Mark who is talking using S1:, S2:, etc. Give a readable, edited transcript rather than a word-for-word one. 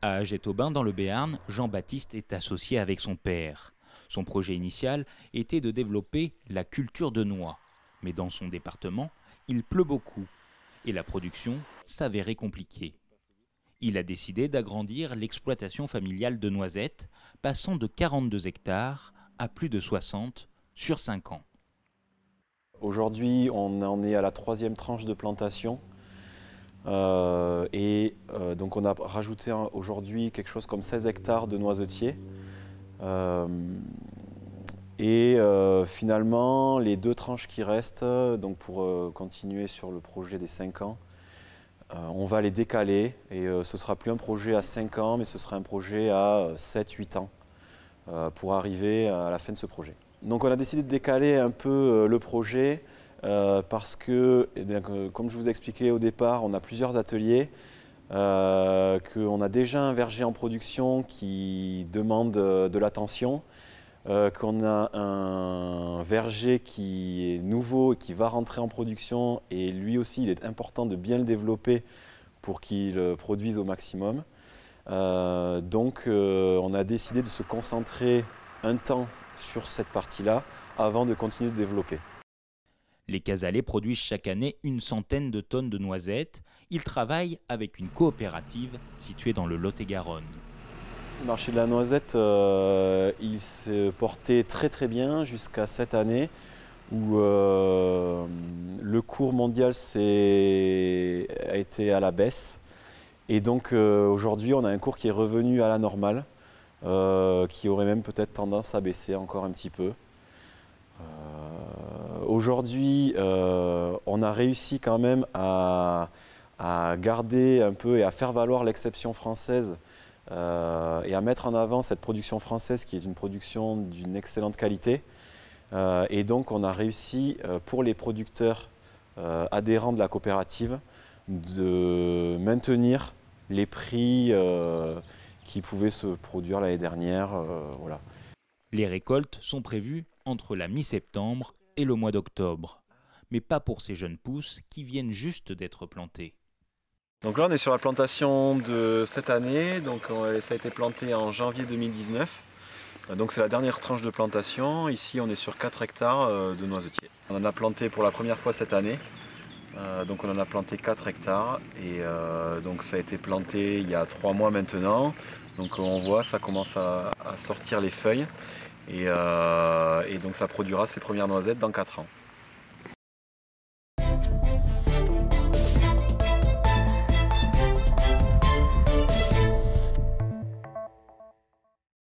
S1: À Aget-Aubin, dans le Béarn, Jean-Baptiste est associé avec son père. Son projet initial était de développer la culture de noix. Mais dans son département, il pleut beaucoup et la production s'avérait compliquée. Il a décidé d'agrandir l'exploitation familiale de noisettes, passant de 42 hectares à plus de 60 sur 5 ans.
S2: Aujourd'hui, on en est à la 3e tranche de plantation. Donc on a rajouté aujourd'hui quelque chose comme 16 hectares de noisetiers. Finalement, les 2 tranches qui restent, donc pour continuer sur le projet des 5 ans, on va les décaler et ce ne sera plus un projet à 5 ans, mais ce sera un projet à 7-8 ans pour arriver à la fin de ce projet. Donc on a décidé de décaler un peu le projet parce que, comme je vous ai expliqué au départ, on a plusieurs ateliers, qu'on a déjà un verger en production qui demande de l'attention, qu'on a un verger qui est nouveau et qui va rentrer en production et lui aussi il est important de bien le développer pour qu'il produise au maximum. On a décidé de se concentrer un temps sur cette partie-là avant de continuer de développer.
S1: Les Casalets produisent chaque année une centaine de tonnes de noisettes. Ils travaillent avec une coopérative située dans le Lot-et-Garonne.
S2: Le marché de la noisette, il s'est porté très bien jusqu'à cette année où le cours mondial a été à la baisse. Et donc aujourd'hui, on a un cours qui est revenu à la normale, qui aurait même peut-être tendance à baisser encore un petit peu. Aujourd'hui, on a réussi quand même à garder un peu et à faire valoir l'exception française et à mettre en avant cette production française qui est une production d'une excellente qualité. Et donc on a réussi pour les producteurs adhérents de la coopérative de maintenir les prix qui pouvaient se produire l'année dernière. Voilà.
S1: Les récoltes sont prévues entre la mi-septembre et le mois d'octobre. Mais pas pour ces jeunes pousses qui viennent juste d'être plantées.
S2: Donc là on est sur la plantation de cette année, donc ça a été planté en janvier 2019. Donc c'est la dernière tranche de plantation. Ici on est sur 4 hectares de noisetiers. On en a planté pour la première fois cette année. Donc on en a planté 4 hectares et donc ça a été planté il y a 3 mois maintenant. Donc on voit ça commence à sortir les feuilles et donc ça produira ses premières noisettes dans 4 ans.